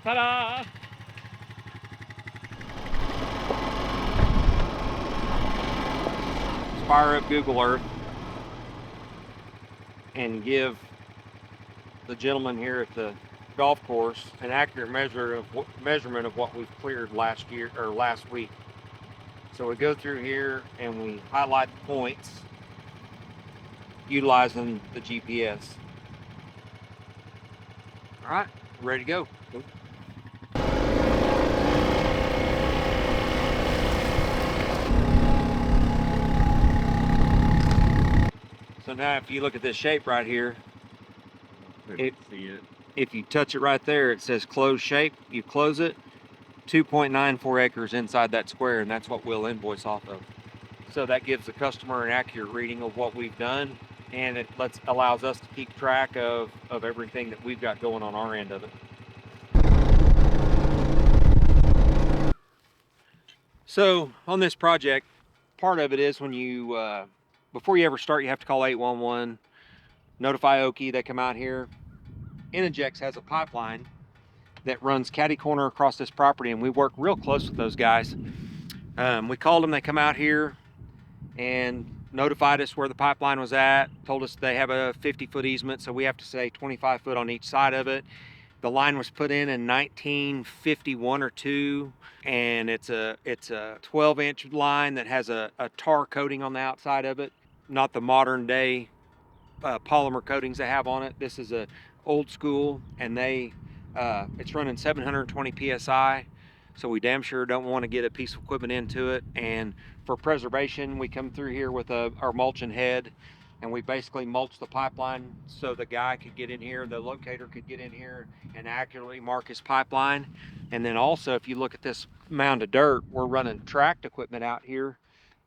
Ta-da! Let's fire up Google Earth and give the gentleman here at the golf course an accurate measurement of what we've cleared last week. So we go through here and we highlight the points utilizing the GPS. All right, ready to go. So now if you look at this shape right here, if you touch it right there, it says closed shape. You close it, 2.94 acres inside that square, and that's what we'll invoice off of. So that gives the customer an accurate reading of what we've done, and it allows us to keep track of everything that we've got going on our end of it. So on this project, part of it is when you, before you ever start, you have to call 811, notify Oki. They come out here. Enogex has a pipeline that runs catty corner across this property, and we work real close with those guys. We called them, they come out here and notified us where the pipeline was at, told us they have a 50-foot easement, so we have to say 25 foot on each side of it. The line was put in 1951 or 2, and it's a 12-inch line that has a tar coating on the outside of it, not the modern day polymer coatings they have on it. This is a old school, and it's running 720 psi, so we damn sure don't want to get a piece of equipment into it. And for preservation, we come through here with our mulching head, and we basically mulch the pipeline so the guy could get in here, the locator could get in here and accurately mark his pipeline. And then also, if you look at this mound of dirt, we're running tracked equipment out here,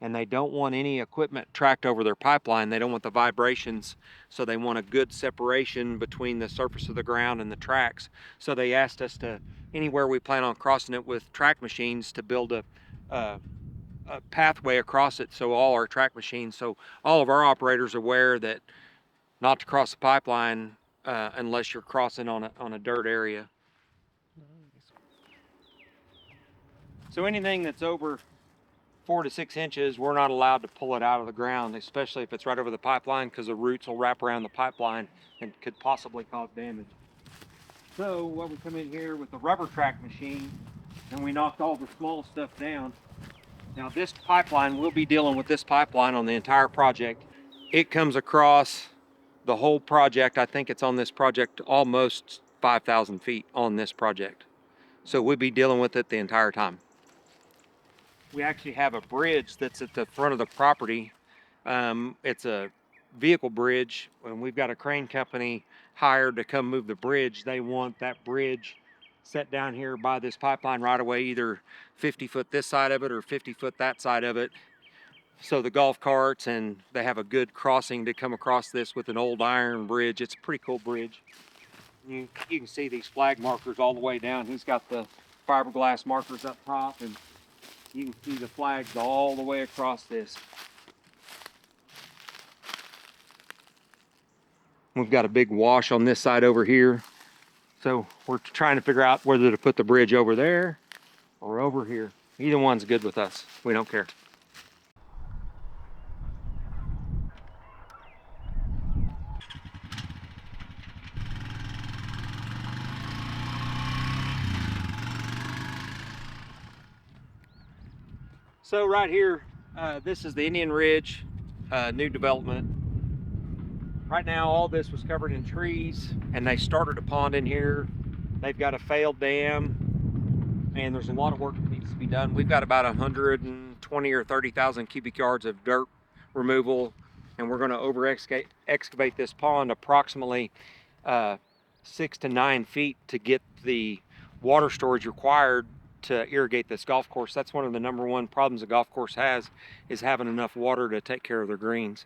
and they don't want any equipment tracked over their pipeline. They don't want the vibrations, so they want a good separation between the surface of the ground and the tracks. So they asked us to, anywhere we plan on crossing it with track machines, to build a pathway across it, so all our track machines, so all of our operators are aware that not to cross the pipeline unless you're crossing on a dirt area. So anything that's over 4 to 6 inches, we're not allowed to pull it out of the ground, especially if it's right over the pipeline, because the roots will wrap around the pipeline and could possibly cause damage. So what we come in here with the rubber track machine, and we knocked all the small stuff down. Now this pipeline, we'll be dealing with this pipeline on the entire project. It comes across the whole project. I think it's on this project almost 5,000 feet on this project. So we'll be dealing with it the entire time. We actually have a bridge that's at the front of the property. It's a vehicle bridge, and we've got a crane company hired to come move the bridge. They want that bridge set down here by this pipeline right away, either 50 foot this side of it or 50 foot that side of it. So the golf carts, and they have a good crossing to come across this with an old iron bridge. It's a pretty cool bridge. You can see these flag markers all the way down. He's got the fiberglass markers up top, and you can see the flags all the way across this. We've got a big wash on this side over here. So we're trying to figure out whether to put the bridge over there or over here. Either one's good with us. We don't care. So right here, this is the Indian Ridge new development. Right now, all this was covered in trees, and they started a pond in here. They've got a failed dam, and there's a lot of work that needs to be done. We've got about 120 or 30,000 cubic yards of dirt removal, and we're going to excavate this pond approximately 6 to 9 feet to get the water storage required to irrigate this golf course. That's one of the #1 problems a golf course has, is having enough water to take care of their greens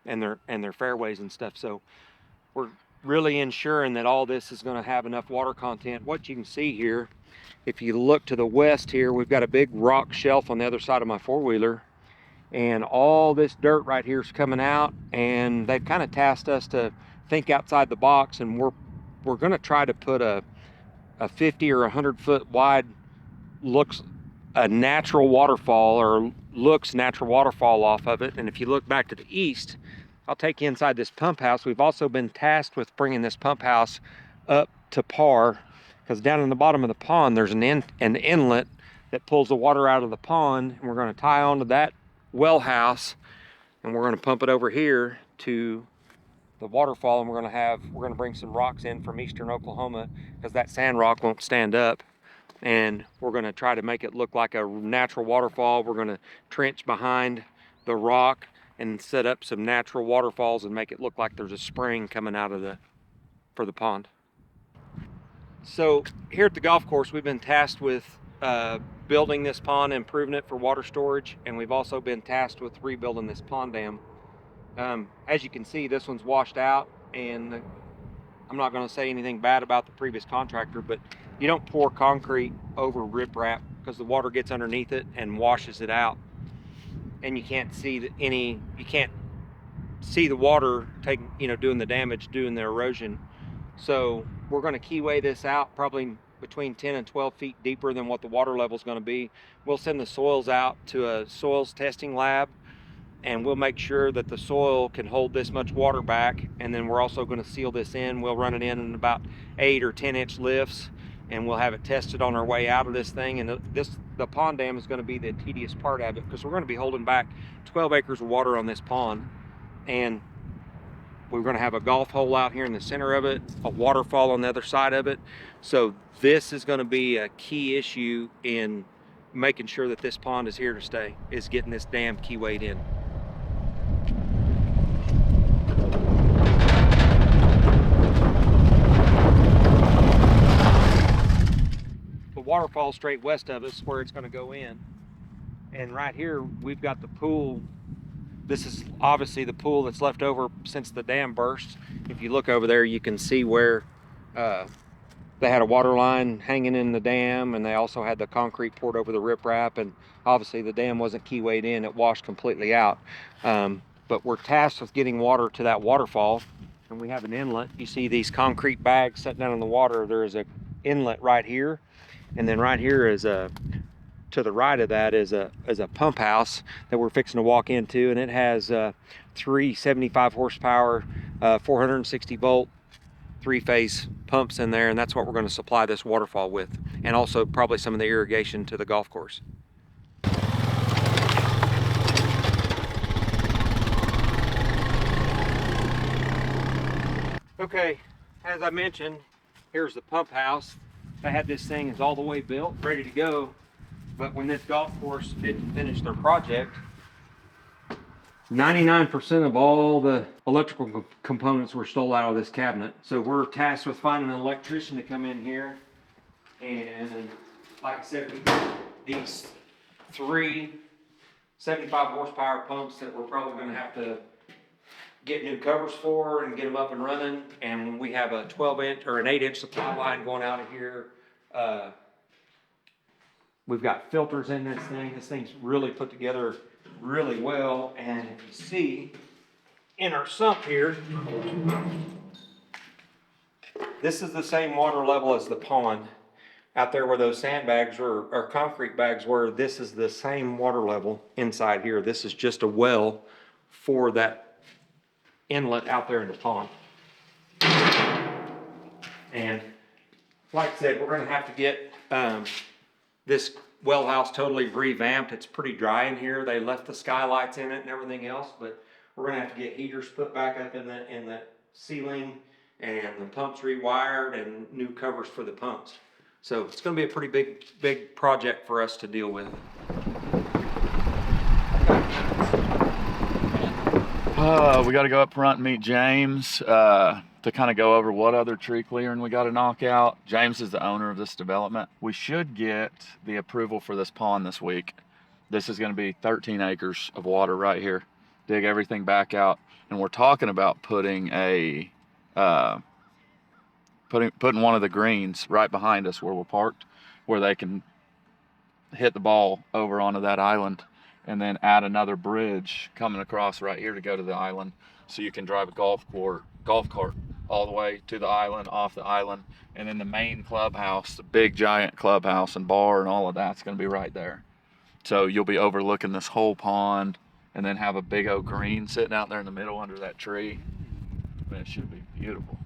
and their fairways and stuff. So we're really ensuring that all this is going to have enough water content. What you can see here, if you look to the west here, we've got a big rock shelf on the other side of my four-wheeler, and all this dirt right here is coming out, and they've kind of tasked us to think outside the box, and we're going to try to put a a 50 or 100 foot wide looks a natural waterfall, or looks natural waterfall off of it. And if you look back to the east, I'll take you inside this pump house. We've also been tasked with bringing this pump house up to par, because down in the bottom of the pond there's an inlet that pulls the water out of the pond, and we're going to tie onto that well house, and we're going to pump it over here to the waterfall. And we're going to bring some rocks in from eastern Oklahoma, because that sand rock won't stand up, and we're going to try to make it look like a natural waterfall. We're going to trench behind the rock and set up some natural waterfalls and make it look like there's a spring coming out of for the pond. So here at the golf course, we've been tasked with building this pond, improving it for water storage, and we've also been tasked with rebuilding this pond dam. As you can see, this one's washed out, and I'm not going to say anything bad about the previous contractor, but you don't pour concrete over riprap, because the water gets underneath it and washes it out, and you can't see the water doing the damage, doing the erosion. So we're going to keyway this out probably between 10 and 12 feet deeper than what the water level is going to be. We'll send the soils out to a soils testing lab, and we'll make sure that the soil can hold this much water back. And then we're also going to seal this in. We'll run it in about 8 or 10 inch lifts, and we'll have it tested on our way out of this thing. And the pond dam is going to be the tedious part of it, because we're going to be holding back 12 acres of water on this pond, and we're going to have a golf hole out here in the center of it, a waterfall on the other side of it. So this is going to be a key issue in making sure that this pond is here to stay, is getting this dam keywayed in. The waterfall straight west of us where it's going to go in. And right here we've got the pool. This is obviously the pool that's left over since the dam burst. If you look over there, you can see where they had a water line hanging in the dam, and they also had the concrete poured over the riprap, and obviously the dam wasn't keywayed in, it washed completely out. But we're tasked with getting water to that waterfall, and we have an inlet. You see these concrete bags set down in the water. There is an inlet right here, and then right here is to the right of that is a pump house that we're fixing to walk into, and it has 3 75 horsepower 460 volt 3-phase pumps in there, and that's what we're going to supply this waterfall with, and also probably some of the irrigation to the golf course. Okay, as I mentioned, here's the pump house. I had this thing is all the way built, ready to go. But when this golf course didn't finish their project, 99% of all the electrical components were stole out of this cabinet. So we're tasked with finding an electrician to come in here. And like I said, we got these 3 75 horsepower pumps that we're probably going to have to get new covers for and get them up and running. And we have a 12 inch or an 8 inch supply line going out of here. We've got filters in this thing. This thing's really put together really well. And if you see in our sump here, this is the same water level as the pond. Out there where those sandbags or concrete bags were, this is the same water level inside here. This is just a well for that inlet out there in the pond. And like I said, we're going to have to get this well house totally revamped. It's pretty dry in here. They left the skylights in it and everything else, but we're going to have to get heaters put back up in the ceiling, and the pumps rewired, and new covers for the pumps. So it's going to be a pretty big project for us to deal with. We got to go up front and meet James to kind of go over what other tree clearing we got to knock out. James is the owner of this development. We should get the approval for this pond this week. This is going to be 13 acres of water right here. Dig everything back out, and we're talking about putting a putting one of the greens right behind us where we're parked, where they can hit the ball over onto that island, and then add another bridge coming across right here to go to the island, so you can drive a golf cart all the way to the island, off the island, and then the main clubhouse, the big giant clubhouse and bar and all of that's going to be right there. So you'll be overlooking this whole pond, and then have a big oak green sitting out there in the middle under that tree. Man, it should be beautiful.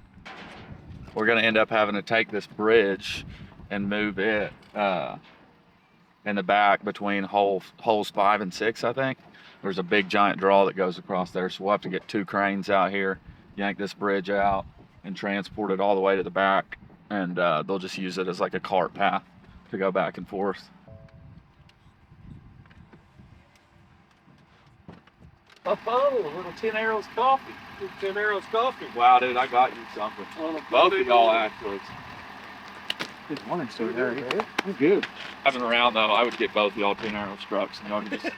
We're going to end up having to take this bridge and move it in the back between holes 5 and 6, I think. There's a big giant draw that goes across there, so we'll have to get 2 cranes out here, yank this bridge out, and transport it all the way to the back, and they'll just use it as like a cart path to go back and forth. Oh, a little 10 Arrows coffee. 10 Arrows coffee. Wow, dude, I got you something. Both of y'all, actually. Good morning, sir. Harry. I'm good. Having around though, I would get both of y'all 10 Arrows trucks, and y'all can just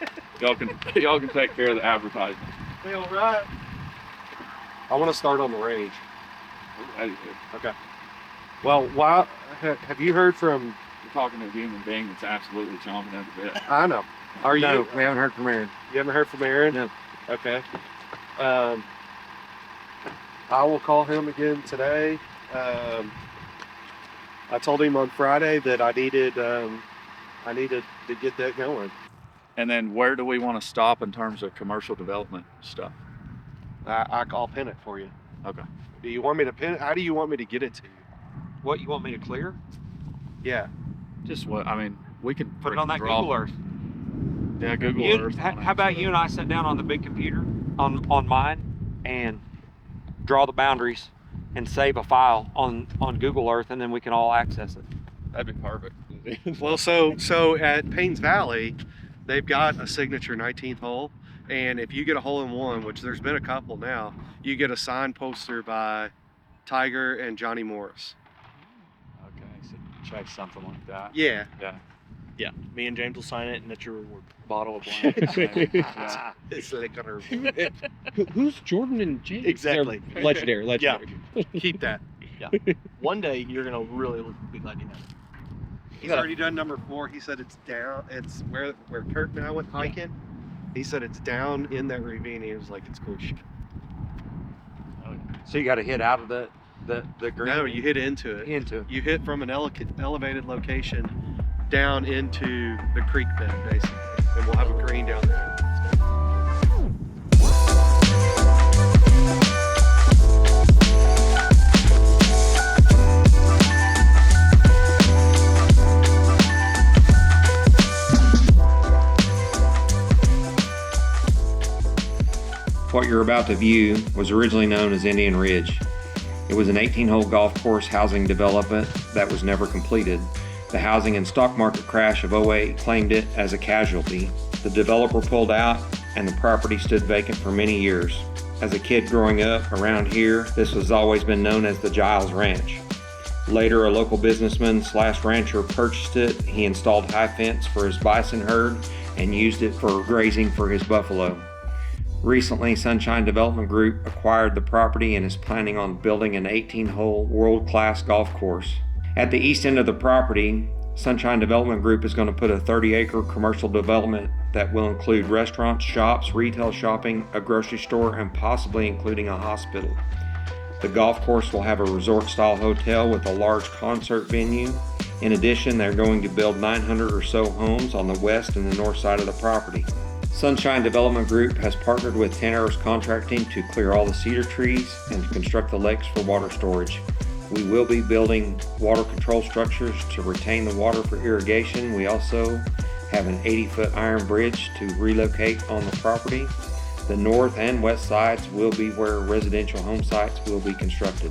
y'all can take care of the advertising. Hey, all right. I want to start on the range. Okay. Well, why have you heard from? You're talking to a human being that's absolutely chomping at the bit. I know. Are you? No, we haven't heard from Aaron. You haven't heard from Aaron? No. Okay. I will call him again today. I told him on Friday that I needed to get that going. And then where do we want to stop in terms of commercial development stuff? I'll pin it for you. Okay. Do you want me to pin it? How do you want me to get it to you? What, you want me to clear? Yeah. Just what, I mean, we can Put it on that draw- Google Earth. Yeah, Google You, Earth. how about you and I sit down on the big computer on mine and draw the boundaries and save a file on Google Earth, and then we can all access it. That'd be perfect. Well, so at Paynes Valley, they've got a signature 19th hole, and if you get a hole in one, which there's been a couple now, you get a signed poster by Tiger and Johnny Morris. Okay, so check something like that. Yeah. Yeah. Yeah, me and James will sign it, and that's your reward. Bottle of wine. Yeah. It's like on her. Who's Jordan and James? Exactly. They're legendary. Keep that. One day you're gonna really be glad you have it. He's already done number 4. He said it's down. It's where Kirk and I went hiking. He said it's down in that ravine. He was like, it's cool shit. So you got to hit out of the green. No, you hit into it. Into it. You hit from an elevated location down into the creek bed, basically, and we'll have a green down there. What you're about to view was originally known as Indian Ridge. It was an 18-hole golf course housing development that was never completed. The housing and stock market crash of 08 claimed it as a casualty. The developer pulled out and the property stood vacant for many years. As a kid growing up around here, this has always been known as the Giles Ranch. Later, a local businessman / rancher purchased it. He installed high fence for his bison herd and used it for grazing for his buffalo. Recently, Sunshine Development Group acquired the property and is planning on building an 18-hole world-class golf course. At the east end of the property, Sunshine Development Group is going to put a 30-acre commercial development that will include restaurants, shops, retail shopping, a grocery store, and possibly including a hospital. The golf course will have a resort-style hotel with a large concert venue. In addition, they're going to build 900 or so homes on the west and the north side of the property. Sunshine Development Group has partnered with 10 Arrows Contracting to clear all the cedar trees and to construct the lakes for water storage. We will be building water control structures to retain the water for irrigation. We also have an 80-foot iron bridge to relocate on the property. The north and west sides will be where residential home sites will be constructed.